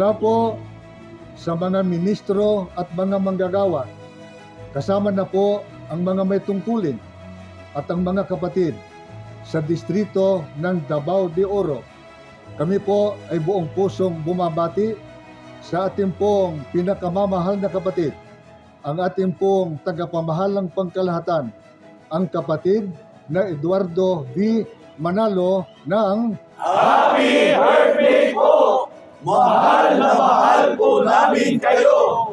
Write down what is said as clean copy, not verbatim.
mula po sa mga ministro at mga manggagawa, kasama na po ang mga may tungkulin at ang mga kapatid sa distrito ng Davao de Oro. Kami po ay buong pusong bumabati sa ating pong pinakamamahal na kapatid, ang ating pong tagapamahalang pangkalahatan, ang kapatid na Eduardo V. Manalo ng Happy birthday po! Mahal na mahal po namin kayo!